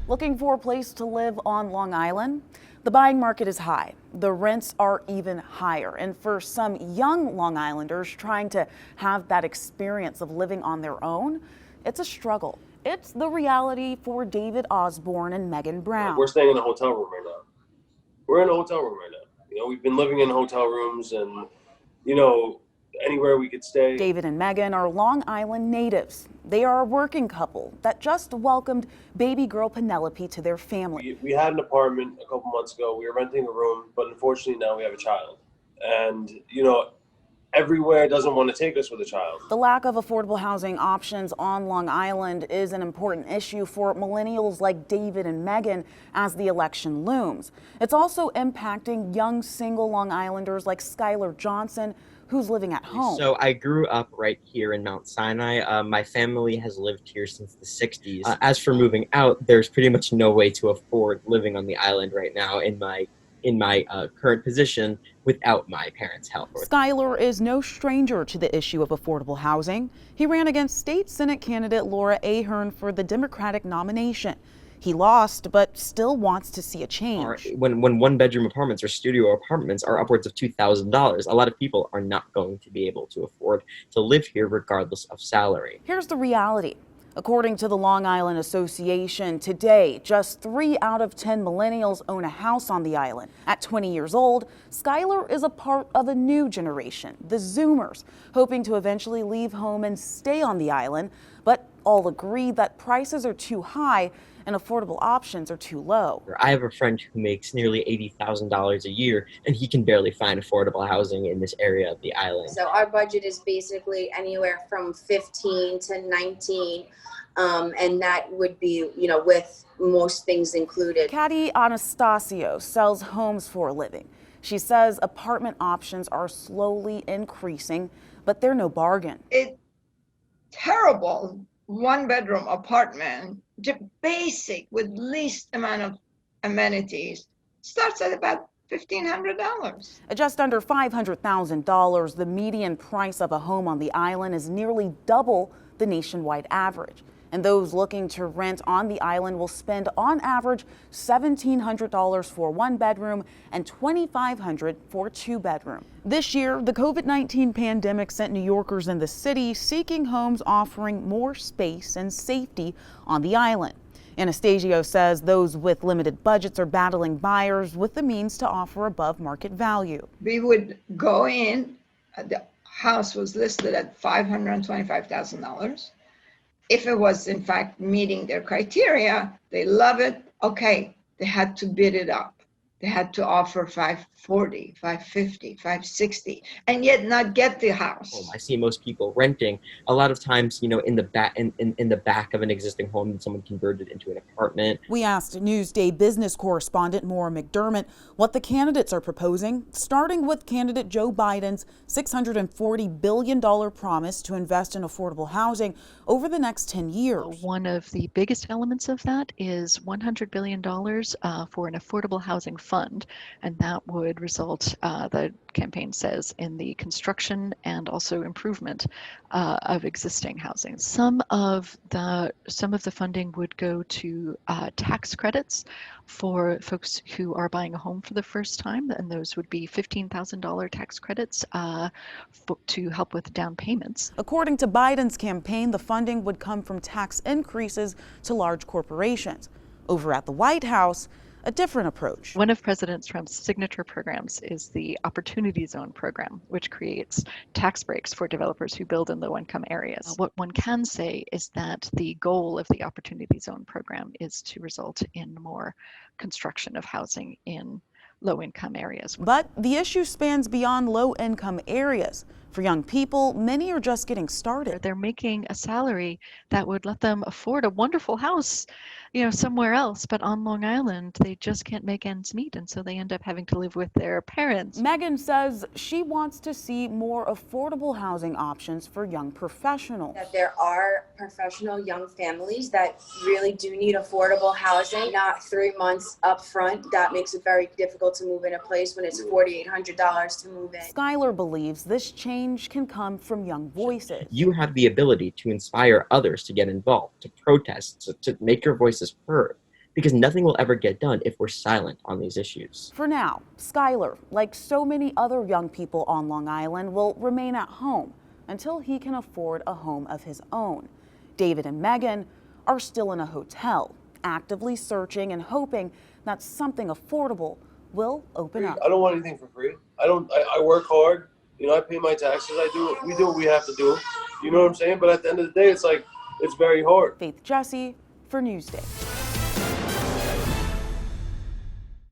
Looking for a place to live on Long Island? The buying market is high. The rents are even higher. And for some young Long Islanders trying to have that experience of living on their own, it's a struggle. It's the reality for David Osborne and Megan Brown. We're staying in a hotel room right now. We're in a hotel room right now. We've been living in hotel rooms and, anywhere we could stay. David and Megan are Long Island natives. They are a working couple that just welcomed baby girl Penelope to their family. We had an apartment a couple months ago. We were renting a room, but unfortunately now we have a child. And, everywhere doesn't want to take us with a child. The lack of affordable housing options on Long Island is an important issue for millennials like David and Megan as the election looms. It's also impacting young single Long Islanders like Skylar Johnson, who's living at home. So I grew up right here in Mount Sinai. My family has lived here since the 60s. As for moving out, there's pretty much no way to afford living on the island right now in my current position without my parents' help. Skylar is no stranger to the issue of affordable housing. He ran against state Senate candidate Laura Ahern for the Democratic nomination. He lost, but still wants to see a change. When one-bedroom apartments or studio apartments are upwards of $2,000, a lot of people are not going to be able to afford to live here regardless of salary. Here's the reality. According to the Long Island Association, today, just 3 out of 10 millennials own a house on the island. At 20 years old, Skylar is a part of a new generation, the Zoomers, hoping to eventually leave home and stay on the island, but all agree that prices are too high and affordable options are too low. I have a friend who makes nearly $80,000 a year, and he can barely find affordable housing in this area of the island. So our budget is basically anywhere from 15 to 19, and that would be, with most things included. Caddy Anastasio sells homes for a living. She says apartment options are slowly increasing, but they're no bargain. It's terrible. One-bedroom apartment, basic with least amount of amenities, starts at about $1,500. At just under $500,000, the median price of a home on the island is nearly double the nationwide average. And those looking to rent on the island will spend on average $1,700 for one bedroom and $2,500 for two bedroom. This year, the COVID-19 pandemic sent New Yorkers in the city seeking homes offering more space and safety on the island. Anastasio says those with limited budgets are battling buyers with the means to offer above market value. We would go in, the house was listed at $525,000. If it was in fact meeting their criteria, they love it, okay, they had to bid it up. They had to offer $540, $550, $560, and yet not get the house. I see most people renting a lot of times, in the back of an existing home that someone converted into an apartment. We asked Newsday business correspondent Maura McDermott what the candidates are proposing, starting with candidate Joe Biden's $640 billion promise to invest in affordable housing over the next 10 years. One of the biggest elements of that is $100 billion for an affordable housing fund, and that would result, the campaign says, in the construction and also improvement of existing housing. Some of the funding would go to tax credits for folks who are buying a home for the first time, and those would be $15,000 tax credits to help with down payments. According to Biden's campaign, the funding would come from tax increases to large corporations. Over at the White House, a different approach. One of President Trump's signature programs is the Opportunity Zone program, which creates tax breaks for developers who build in low-income areas. What one can say is that the goal of the Opportunity Zone program is to result in more construction of housing in low-income areas. But the issue spans beyond low-income areas. For young people, many are just getting started. They're making a salary that would let them afford a wonderful house, somewhere else, but on Long Island, they just can't make ends meet, and so they end up having to live with their parents. Megan says she wants to see more affordable housing options for young professionals. That there are professional young families that really do need affordable housing, not 3 months up front. That makes it very difficult to move in a place when it's $4,800 to move in. Skylar believes this change can come from young voices. You have the ability to inspire others to get involved, to protest, to make your voices heard, because nothing will ever get done if we're silent on these issues. For now, Skylar, like so many other young people on Long Island, will remain at home until he can afford a home of his own. David and Megan are still in a hotel, actively searching and hoping that something affordable will open up. I don't want anything for free. I work hard. I pay my taxes. We do what we have to do. You know what I'm saying? But at the end of the day, it's very hard. Faith Jessie for Newsday.